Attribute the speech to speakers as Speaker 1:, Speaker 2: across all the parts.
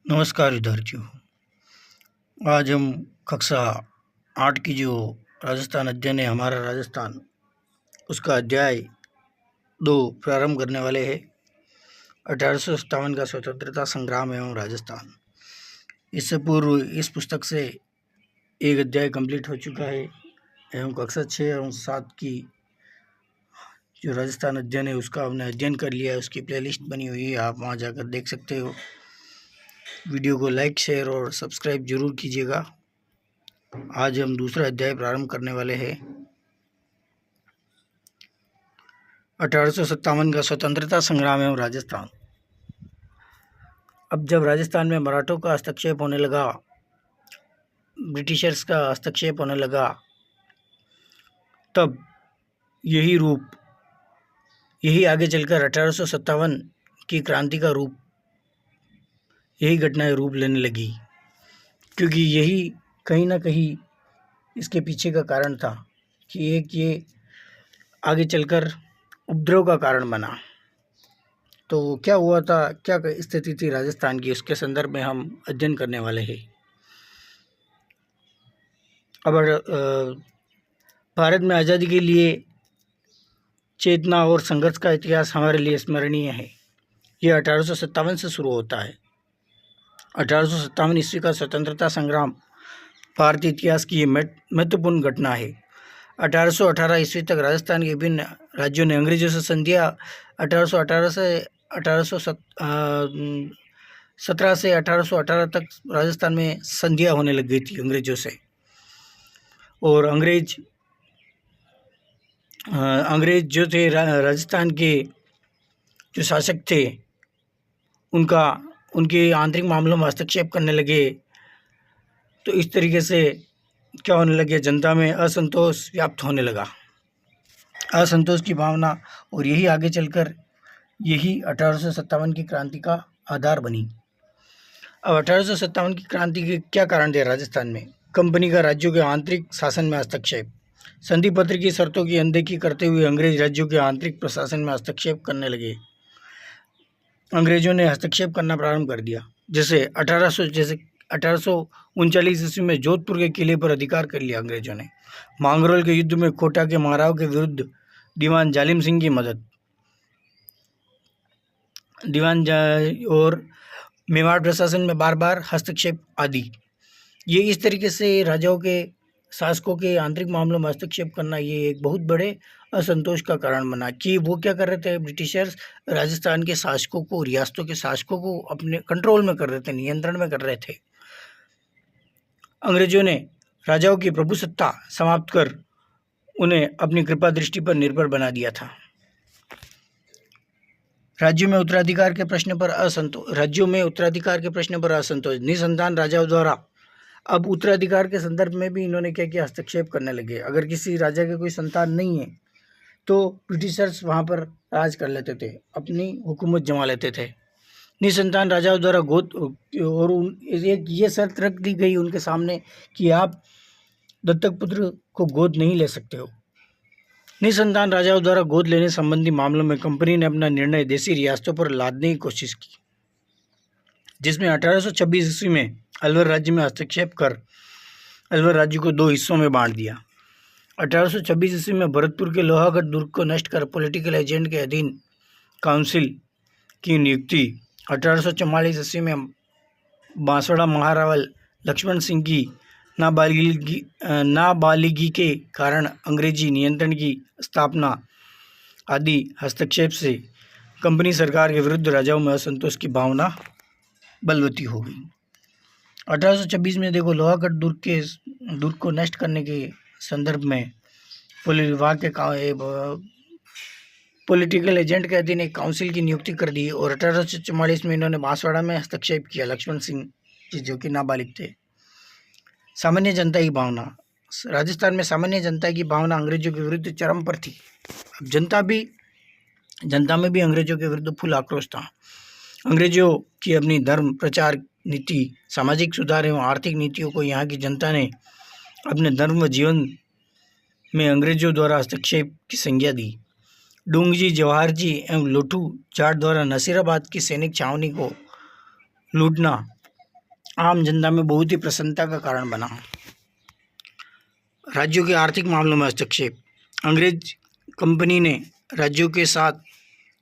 Speaker 1: नमस्कार विद्यार्थियों। आज हम कक्षा 8 की जो राजस्थान अध्ययन है हमारा राजस्थान, उसका अध्याय 2 प्रारंभ करने वाले हैं। 1857 का स्वतंत्रता संग्राम एवं राजस्थान। इससे पूर्व इस पुस्तक से एक अध्याय कंप्लीट हो चुका है एवं कक्षा 6 एवं 7 की जो राजस्थान अध्ययन है उसका हमने अध्ययन कर लिया है। उसकी प्लेलिस्ट बनी हुई है, आप वहाँ जाकर देख सकते हो। वीडियो को लाइक, शेयर और सब्सक्राइब जरूर कीजिएगा। आज हम दूसरा अध्याय प्रारंभ करने वाले हैं। 1857 का स्वतंत्रता संग्राम एवं राजस्थान। अब जब राजस्थान में मराठों का हस्तक्षेप होने लगा, ब्रिटिशर्स का हस्तक्षेप होने लगा, तब यही आगे चलकर 1857 की क्रांति का रूप, यही घटनाएं रूप लेने लगी, क्योंकि यही कहीं ना कहीं इसके पीछे का कारण था कि एक ये आगे चलकर उपद्रव का कारण बना। तो क्या हुआ था, क्या स्थिति थी राजस्थान की, उसके संदर्भ में हम अध्ययन करने वाले हैं। अब भारत में आज़ादी के लिए चेतना और संघर्ष का इतिहास हमारे लिए स्मरणीय है। यह 1857 से शुरू होता है। 1857 ईस्वी का स्वतंत्रता संग्राम भारतीय इतिहास की महत्वपूर्ण घटना है। 1818 ईस्वी तक राजस्थान के विभिन्न राज्यों ने अंग्रेजों से संधियां 1818 से 1817 से 1818 तक राजस्थान में संधियां होने लग गई थी अंग्रेजों से। और अंग्रेज जो थे राजस्थान के जो शासक थे, उनके आंतरिक मामलों में हस्तक्षेप करने लगे। तो इस तरीके से क्या होने लगे, जनता में असंतोष व्याप्त होने लगा, असंतोष की भावना, और यही आगे चलकर यही 1857 की क्रांति का आधार बनी। अब 1857 की क्रांति के क्या कारण थे राजस्थान में? कंपनी का राज्यों के आंतरिक शासन में हस्तक्षेप। संधि पत्र की शर्तों की अनदेखी करते हुए अंग्रेज राज्यों के आंतरिक प्रशासन में हस्तक्षेप करने लगे। अंग्रेजों ने हस्तक्षेप करना प्रारंभ कर दिया। जैसे 1839 ईस्वी में जोधपुर के किले पर अधिकार कर लिया अंग्रेजों ने। मांगरोल के युद्ध में कोटा के महाराव के विरुद्ध दीवान जालिम सिंह की मदद, और मेवाड़ प्रशासन में बार बार हस्तक्षेप आदि। ये इस तरीके से राजाओं के, शासकों के आंतरिक मामलों में हस्तक्षेप करना, ये एक बहुत बड़े असंतोष का कारण बना कि वो क्या कर रहे थे, ब्रिटिशर्स राजस्थान के शासकों को, रियासतों के शासकों को अपने कंट्रोल में कर रहे थे, नियंत्रण में कर रहे थे। अंग्रेजों ने राजाओं की प्रभुसत्ता समाप्त कर उन्हें अपनी कृपा दृष्टि पर निर्भर बना दिया था। राज्यों में उत्तराधिकार के प्रश्न पर असंतोष। निसंतान राजाओं द्वारा अब उत्तराधिकार के संदर्भ में भी इन्होंने क्या किया, हस्तक्षेप करने लगे। अगर किसी राजा के कोई संतान नहीं है तो ब्रिटिशर्स वहाँ पर राज कर लेते थे, अपनी हुकूमत जमा लेते थे। निसंतान राजाओं द्वारा गोद, और एक ये शर्त रख दी गई उनके सामने कि आप दत्तक पुत्र को गोद नहीं ले सकते हो। निसंतान राजाओं द्वारा गोद लेने संबंधी मामलों में कंपनी ने अपना निर्णय देसी रियासतों पर लादने की कोशिश की, जिसमें 1826 ईस्वी में अलवर राज्य में हस्तक्षेप कर अलवर राज्य को 2 हिस्सों में बांट दिया। 1826 ईस्वी में भरतपुर के लोहागढ़ दुर्ग को नष्ट कर पॉलिटिकल एजेंट के अधीन काउंसिल की नियुक्ति। 1844 ईस्वी में बांसवाड़ा महारावल लक्ष्मण सिंह की नाबालिगी के कारण अंग्रेजी नियंत्रण की स्थापना आदि हस्तक्षेप से कंपनी सरकार के विरुद्ध राजाओं में असंतोष की भावना बलवती हो गई। 1826 में देखो, लोहागढ़ दुर्ग को नष्ट करने के संदर्भ में पुलिस विभाग के पॉलिटिकल एजेंट के अधीन एक काउंसिल की नियुक्ति कर दी। और 1844 में इन्होंने बांसवाड़ा में हस्तक्षेप किया, लक्ष्मण सिंह जी जो कि नाबालिग थे। सामान्य जनता की भावना, राजस्थान में सामान्य जनता की भावना अंग्रेजों के विरुद्ध चरम पर थी। अब जनता में भी अंग्रेजों के विरुद्ध फुल आक्रोश था। अंग्रेजों की अपनी धर्म प्रचार नीति, सामाजिक सुधार एवं आर्थिक नीतियों को यहाँ की जनता ने अपने धर्म व जीवन में अंग्रेजों द्वारा हस्तक्षेप की संज्ञा दी। डूंगजी, जवाहर जी एवं लोठू जाट द्वारा नसीराबाद की सैनिक छावनी को लूटना आम जनता में बहुत ही प्रसन्नता का कारण बना। राज्यों के आर्थिक मामलों में हस्तक्षेप। अंग्रेज कंपनी ने राज्यों के साथ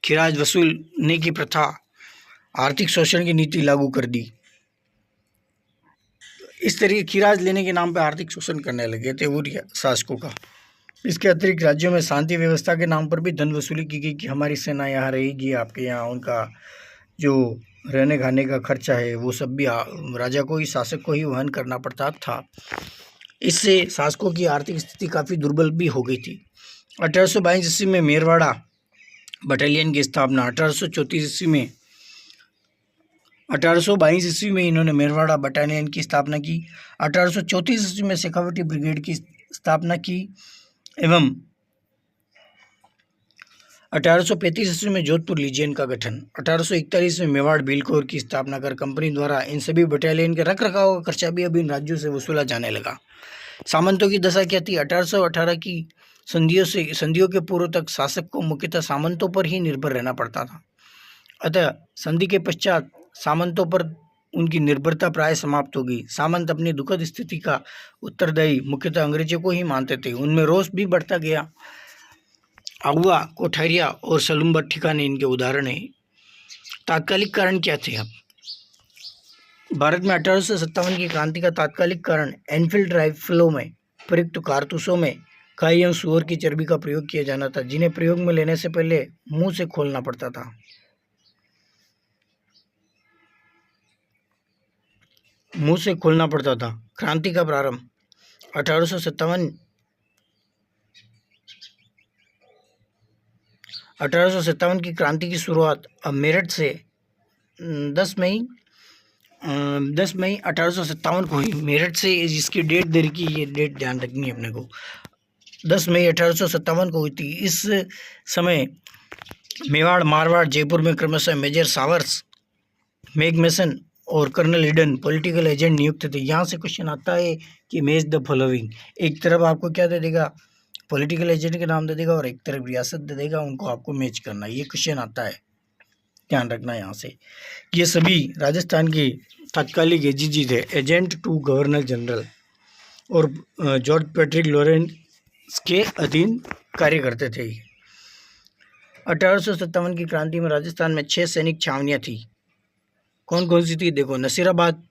Speaker 1: खिराज वसूलने की प्रथा, आर्थिक शोषण की नीति लागू कर दी। इस तरीके खिराज लेने के नाम पर आर्थिक शोषण करने लगे थे वो शासकों का। इसके अतिरिक्त राज्यों में शांति व्यवस्था के नाम पर भी धन वसूली की गई कि हमारी सेना यहाँ रहेगी, आपके यहाँ उनका जो रहने खाने का खर्चा है वो सब भी राजा को ही, शासक को ही वहन करना पड़ता था। इससे शासकों की आर्थिक स्थिति काफ़ी दुर्बल भी हो गई थी। 1822 ईस्वी में मेरवाड़ा बटालियन की स्थापना। 1822 ईस्वी में इन्होंने मेरवाड़ा बटालियन की स्थापना की। 1834 ईस्वी में शेखावटी ब्रिगेड की स्थापना की एवं 1835 ईस्वी में जोधपुर लीजियन का गठन। 1841 में मेवाड़ भील कोर की स्थापना कर कंपनी द्वारा इन सभी बटालियन के रख रखाव का खर्चा भी अब इन राज्यों से वसूला जाने लगा। सामंतों की दशा क्या थी? 1818 की संधियों के पूर्व तक शासक को मुख्यतः सामंतों पर ही निर्भर रहना पड़ता था। अतः संधि के पश्चात सामंतों पर उनकी निर्भरता प्राय समाप्त हो गई। सामंत अपनी दुखद स्थिति का उत्तरदायी मुख्यतः अंग्रेजों को ही मानते थे। उनमें रोष भी बढ़ता गया। आहुआ, कोठारिया और सलूम्बर ठिकाने इनके उदाहरण हैं। तात्कालिक कारण क्या थे? अब भारत में 1857 की क्रांति का तात्कालिक कारण एनफील्ड राइफलों में प्रयुक्त कारतूसों में गाय एवं सूअर की चर्बी का प्रयोग किया जाना था, जिन्हें प्रयोग में लेने से पहले मुंह से खोलना पड़ता था। क्रांति का प्रारंभ 1857 की क्रांति की शुरुआत अब मेरठ से 10 मई 1857 को हुई। मेरठ से इसकी डेट दे रखी, ये डेट ध्यान रखनी है अपने को। 10 मई 1857 को हुई थी। इस समय मेवाड़, मारवाड़, जयपुर में क्रमशः मेजर सावर्स, मैगमेसन और कर्नल हिडन पॉलिटिकल एजेंट नियुक्त थे। यहाँ से क्वेश्चन आता है कि मैच द फॉलोइंग। एक तरफ आपको क्या दे देगा? पॉलिटिकल एजेंट के नाम दे देगा और एक तरफ रियासत दे देगा, उनको आपको मैच करना। ये क्वेश्चन आता है, ध्यान रखना यहाँ से। ये सभी राजस्थान के तात्कालिक एजीजी थे, एजेंट टू गवर्नर जनरल, और जॉर्ज पैट्रिक लॉरेंस के अधीन कार्य करते थे। 1857 की क्रांति में राजस्थान में 6 सैनिक छावनियाँ थी। कौन कौन सी थी? देखो, नसीराबाद,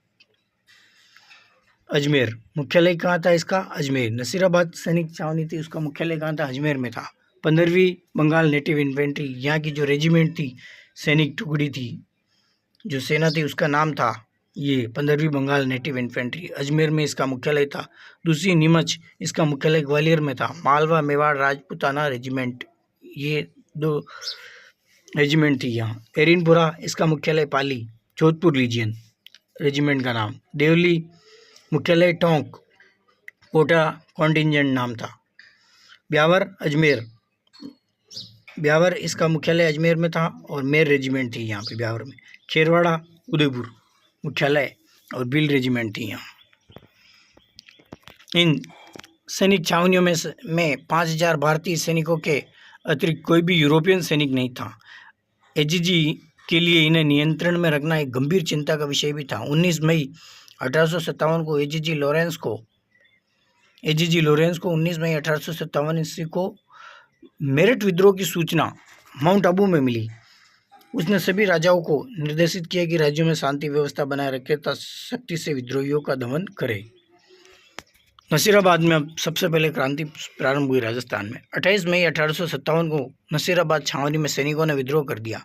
Speaker 1: अजमेर। मुख्यालय कहाँ था इसका? अजमेर। नसीराबाद सैनिक छावनी थी, उसका मुख्यालय कहाँ था? अजमेर में था। 15वीं बंगाल नेटिव इन्फेंट्री, यहाँ की जो रेजिमेंट थी, सैनिक टुकड़ी थी, जो सेना थी, उसका नाम था ये 15वीं बंगाल नेटिव इन्फेंट्री। अजमेर में इसका मुख्यालय था। दूसरी नीमच, इसका मुख्यालय ग्वालियर में था। मालवा, मेवाड़, राजपूताना रेजिमेंट, ये 2 रेजिमेंट थी यहाँ। एरिनपुरा, इसका मुख्यालय पाली, जोधपुर लीजियन रेजिमेंट का नाम। देवली, मुख्यालय टोंक, कोटा कॉन्टिजेंट नाम था। ब्यावर, अजमेर, ब्यावर इसका मुख्यालय अजमेर में था और मेर रेजिमेंट थी यहाँ पे ब्यावर में। खेरवाड़ा, उदयपुर मुख्यालय और बिल रेजिमेंट थी यहाँ। इन सैनिक छावनियों में 5000 भारतीय सैनिकों के अतिरिक्त कोई भी यूरोपियन सैनिक नहीं था। एजीजी के लिए इन्हें नियंत्रण में रखना एक गंभीर चिंता का विषय भी था। 19 मई 1857 को एजीजी लॉरेंस को 19 मई 1857 ईस्वी को मेरठ विद्रोह की सूचना माउंट आबू में मिली। उसने सभी राजाओं को निर्देशित किया कि राज्यों में शांति व्यवस्था बनाए रखे तथा शक्ति से विद्रोहियों का दमन करे। नसीराबाद में अब सबसे पहले क्रांति प्रारंभ हुई राजस्थान में। 28 मई 1857 को नसीराबाद छावनी में सैनिकों ने विद्रोह कर दिया।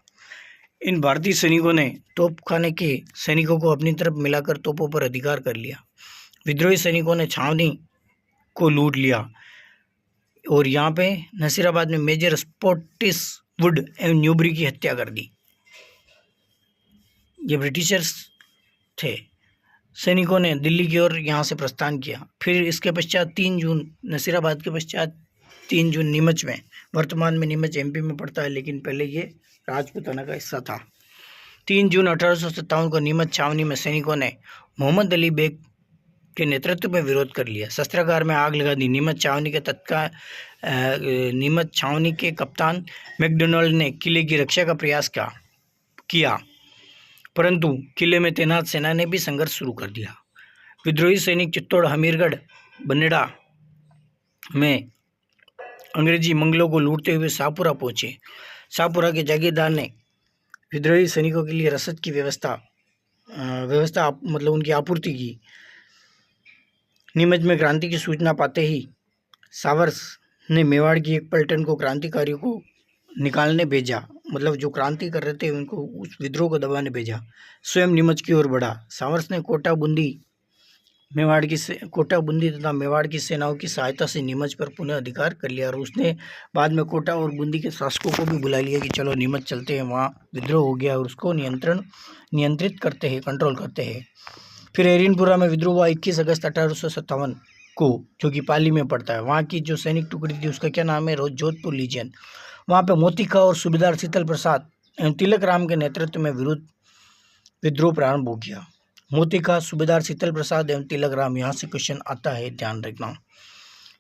Speaker 1: इन भारतीय सैनिकों ने तोपखाने के सैनिकों को अपनी तरफ मिलाकर तोपों पर अधिकार कर लिया। विद्रोही सैनिकों ने छावनी को लूट लिया और यहाँ पे नसीराबाद में मेजर स्पॉटिस वुड एवं न्यूबरी की हत्या कर दी। ये ब्रिटिशर्स थे। सैनिकों ने दिल्ली की ओर यहाँ से प्रस्थान किया। फिर इसके पश्चात 3 जून, नसीराबाद के पश्चात 3 जून नीमच में, वर्तमान में नीमच एमपी में पड़ता है, लेकिन पहले ये राजपूताना का हिस्सा था। 3 जून 1857 को नीमच छावनी में सैनिकों ने मोहम्मद अली बेग के नेतृत्व में विरोध कर लिया। शस्त्रागार में आग लगा दी। नीमच छावनी के कप्तान मैकडोनाल्ड ने किले की रक्षा का प्रयास किया। परंतु किले में तैनात सेना ने भी संघर्ष शुरू कर दिया। विद्रोही सैनिक चित्तौड़, हमीरगढ़, बनेड़ा में अंग्रेजी मंगलों को लूटते हुए शाहपुरा पहुंचे। शाहपुरा के जागीरदार ने विद्रोही सैनिकों के लिए रसद की व्यवस्था मतलब उनकी आपूर्ति की। नीमच में क्रांति की सूचना पाते ही सावर्स ने मेवाड़ की एक पलटन को क्रांतिकारियों को निकालने भेजा, मतलब जो क्रांति कर रहे थे उनको उस विद्रोह को दबाने भेजा। स्वयं नीमच की ओर बढ़ा। सावर्स ने कोटा, बूंदी तथा मेवाड़ की सेनाओं की सहायता से नीमच पर पुनः अधिकार कर लिया और उसने बाद में कोटा और बूंदी के शासकों को भी बुला लिया कि चलो नीमच चलते हैं, वहाँ विद्रोह हो गया और उसको नियंत्रित करते हैं, कंट्रोल करते हैं। फिर एरिनपुरा में विद्रोह हुआ 21 अगस्त 1857 को, जो कि पाली में पड़ता है। वहाँ की जो सैनिक टुकड़ी थी उसका क्या नाम है, जोधपुर लीजियन। वहाँ पे मोती खां और सूबेदार शीतल प्रसाद एवं तिलक राम के नेतृत्व में विद्रोह प्रारंभ हो गया। मोती खां, सूबेदार शीतल प्रसाद एवं तिलक राम, यहाँ से क्वेश्चन आता है, ध्यान रखना।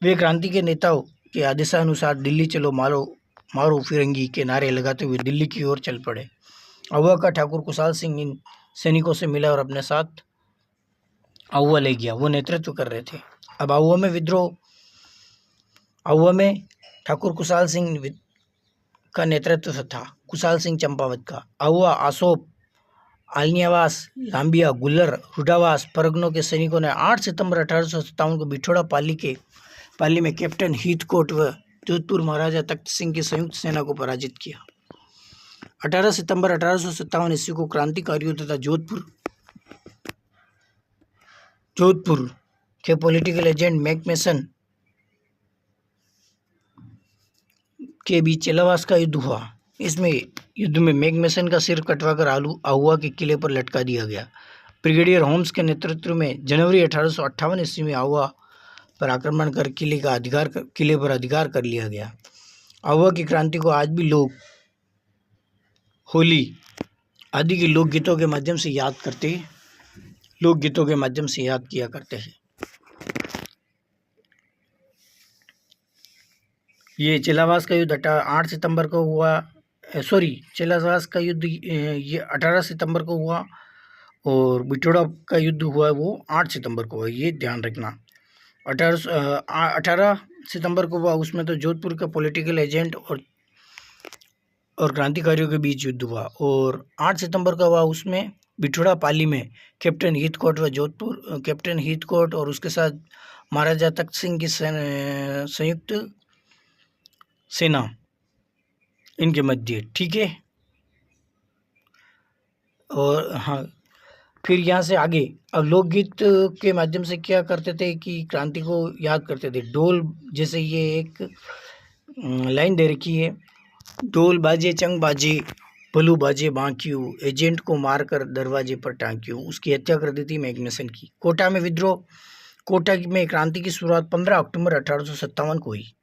Speaker 1: वे क्रांति के नेताओं के आदेशानुसार दिल्ली चलो मारो फिरंगी के नारे लगाते हुए दिल्ली की ओर चल पड़े। अहुआ का ठाकुर कुशाल सिंह इन सैनिकों से मिला और अपने साथ अहुआ ले गया। वो नेतृत्व कर रहे थे। अब अहुआ में ठाकुर कुशाल सिंह का नेतृत्व था, कुशाल सिंह चंपावत का। अहुआ, आसोप, आलनियावास, लांबिया, गुल्लर, रुडावास परगनों के सैनिकों ने 8 सितंबर 1857 को बिठोड़ा पाली में कैप्टन हीथकोट व जोधपुर महाराजा तख्त सिंह की संयुक्त सेना को पराजित किया। 18 सितंबर 1857 ईस्वी को क्रांतिकारियों तथा जोधपुर के पॉलिटिकल एजेंट मैकमेसन के बीच चेलावास का युद्ध हुआ। इसमें युद्ध में मैकमेसन का सिर कटवाकर अहुआ के किले पर लटका दिया गया। ब्रिगेडियर होम्स के नेतृत्व में जनवरी 1858 ईस्वी में अहुआ पर आक्रमण कर किले पर अधिकार कर लिया गया। अहुआ की क्रांति को आज भी लोग होली आदि के लोकगीतों के माध्यम से याद किया करते हैं। ये चेलावास का युद्ध 8 सितंबर को हुआ। चेलावास का युद्ध ये 18 सितंबर को हुआ और बिठोड़ा का युद्ध हुआ वो 8 सितंबर को हुआ, ये ध्यान रखना। 18 सितंबर को हुआ, उसमें तो जोधपुर का पॉलिटिकल एजेंट और क्रांतिकारियों के बीच युद्ध हुआ। और 8 सितंबर का हुआ, उसमें बिठोड़ा पाली में कैप्टन हीथकोट और उसके साथ महाराजा तख्त सिंह की संयुक्त सेना इनके मध्य, ठीक है। और हाँ, फिर यहाँ से आगे अब लोकगीत के माध्यम से क्या करते थे कि क्रांति को याद करते थे। ढोल, जैसे ये एक लाइन दे रखी है, ढोल बाजे चंग बाजे भलू बाजे बांक्यू, एजेंट को मारकर दरवाजे पर टांक्यू। उसकी हत्या कर दी थी मैकमेसन की। कोटा में विद्रोह। कोटा में क्रांति की शुरुआत 15 अक्टूबर 1857 को हुई।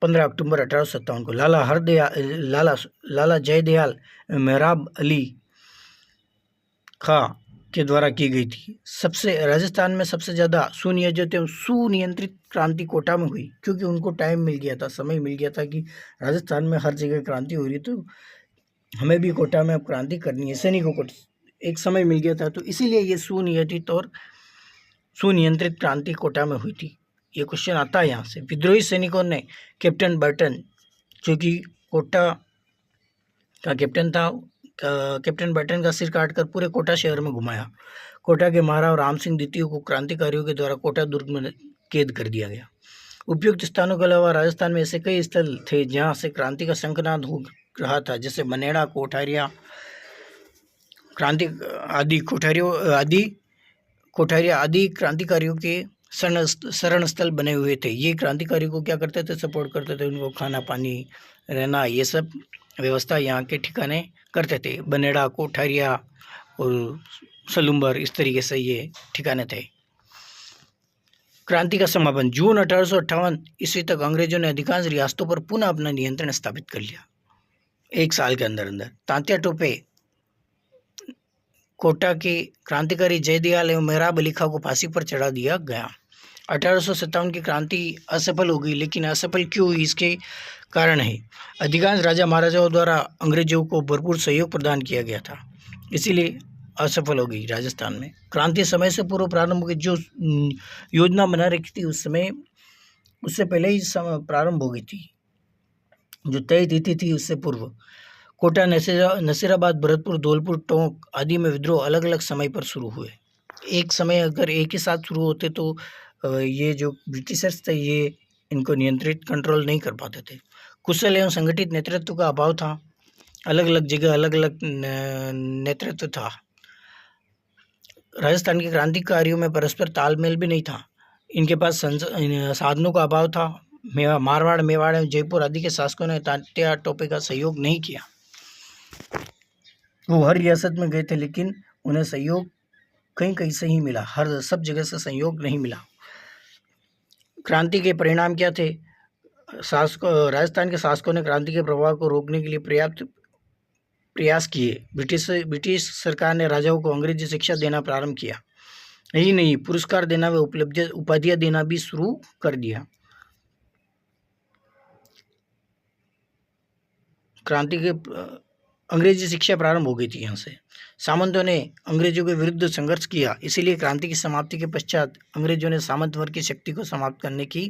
Speaker 1: 15 अक्टूबर 1857 को लाला जयदयाल मेहराब अली खां के द्वारा की गई थी। राजस्थान में सबसे ज़्यादा सुनियोजित एवं सुनियंत्रित क्रांति कोटा में हुई, क्योंकि उनको टाइम मिल गया था, समय मिल गया था कि राजस्थान में हर जगह क्रांति हो रही है, तो हमें भी कोटा में अब क्रांति करनी है। सैनिकों को एक समय मिल गया था, तो इसीलिए ये सुनियोजित और सुनियंत्रित क्रांति कोटा में हुई थी। ये क्वेश्चन आता है यहाँ से। विद्रोही सैनिकों ने कैप्टन बर्टन, जो कि कोटा का कैप्टन था, कैप्टन बर्टन का सिर काटकर पूरे कोटा शहर में घुमाया। कोटा के महाराव राम सिंह द्वितीय को क्रांतिकारियों के द्वारा कोटा दुर्ग में कैद कर दिया गया। उपयुक्त स्थानों के अलावा राजस्थान में ऐसे कई स्थल थे जहाँ से क्रांति का शंखनाद हो रहा था, जैसे बनेड़ा, कोठारिया आदि क्रांतिकारियों के शरण स्थल बने हुए थे। ये क्रांतिकारियों को क्या करते थे, सपोर्ट करते थे, उनको खाना पानी रहना ये सब व्यवस्था यहाँ के ठिकाने करते थे। बनेड़ा, कोठारिया और सलुम्बर, इस तरीके से ये ठिकाने थे। क्रांति का समापन जून 1858 ईस्वी तक अंग्रेजों ने अधिकांश रियासतों पर पुनः अपना नियंत्रण स्थापित कर लिया। 1 साल के अंदर तांत्या टोपे कोटा के क्रांतिकारी जयदयाल एवं मेहराब अली खां को फांसी पर चढ़ा दिया गया। 1857 की क्रांति असफल हो गई, लेकिन असफल क्यों हुई इसके कारण है अधिकांश राजा महाराजाओं द्वारा अंग्रेजों को भरपूर सहयोग प्रदान किया गया था। इसीलिए असफल हो गई राजस्थान में। क्रांति समय से पूर्व प्रारंभ की जो योजना बना रखी थी उस समय, उससे पहले ही प्रारंभ हो गई थी। जो तय तिथि थी उससे पूर्व कोटा, नसीराबाद, भरतपुर, धौलपुर, टोंक आदि में विद्रोह अलग अलग समय पर शुरू हुए। एक समय अगर एक ही साथ शुरू होते तो ये जो ब्रिटिशर्स थे ये इनको नियंत्रित कंट्रोल नहीं कर पाते थे। कुशल एवं संगठित नेतृत्व का अभाव था। अलग अलग जगह अलग अलग नेतृत्व था। राजस्थान के क्रांतिकारियों में परस्पर तालमेल भी नहीं था। इनके पास साधनों का अभाव था। मारवाड़, मेवाड़ एवं जयपुर आदि के शासकों ने तात्या टोपे का सहयोग नहीं किया। वो हर रियासत में गए थे लेकिन उन्हें सहयोग कहीं कहीं से ही मिला, हर सब जगह से सहयोग नहीं मिला। क्रांति के परिणाम क्या थे? राजस्थान के शासकों ने क्रांति के प्रभाव को रोकने के लिए पर्याप्त प्रयास किए। ब्रिटिश सरकार ने राजाओं को अंग्रेजी शिक्षा देना प्रारंभ किया। यही नहीं, पुरस्कार देना व उपाधियां देना भी शुरू कर दिया। क्रांति के अंग्रेजी शिक्षा प्रारंभ हो गई थी। यहाँ से सामंतों ने अंग्रेजों के विरुद्ध संघर्ष किया। इसीलिए क्रांति की समाप्ति के पश्चात अंग्रेजों ने सामंत वर्ग की शक्ति को समाप्त करने की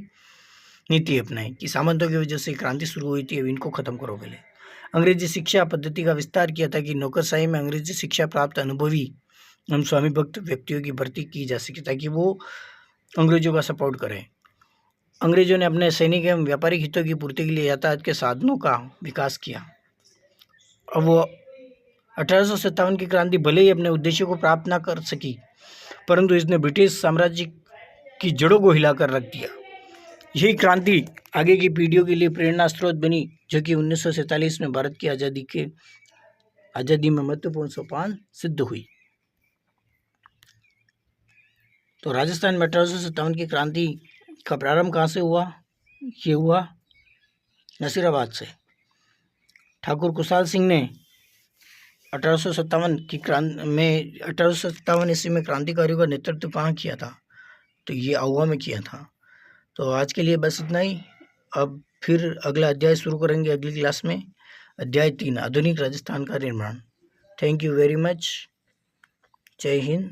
Speaker 1: नीति अपनाई कि सामंतों की वजह से क्रांति शुरू हुई थी, अब इनको खत्म करो पहले। अंग्रेजी शिक्षा पद्धति का विस्तार किया था कि नौकरशाही में अंग्रेजी शिक्षा प्राप्त अनुभवी एवं स्वामी भक्त व्यक्तियों की भर्ती की जा सके ताकि वो अंग्रेजों का सपोर्ट करें। अंग्रेजों ने अपने सैनिक एवं व्यापारिक हितों की पूर्ति के लिए यातायात के साधनों का विकास किया। अब वो 1857 की क्रांति भले ही अपने उद्देश्यों को प्राप्त ना कर सकी, परंतु इसने ब्रिटिश साम्राज्य की जड़ों को हिलाकर रख दिया। यही क्रांति आगे की पीढ़ियों के लिए प्रेरणा स्रोत बनी, जो कि 1947 में भारत की आज़ादी में महत्वपूर्ण सोपान सिद्ध हुई। तो राजस्थान में 1857 की क्रांति का प्रारंभ कहाँ से हुआ? ये हुआ नसीराबाद से। ठाकुर कुशाल सिंह ने 1857 ईस्वी में क्रांतिकारियों का नेतृत्व कहाँ किया था? तो ये आहुआ में किया था। तो आज के लिए बस इतना ही। अब फिर अगला अध्याय शुरू करेंगे अगली क्लास में। अध्याय 3, आधुनिक राजस्थान का निर्माण। Thank you very much. जय हिंद।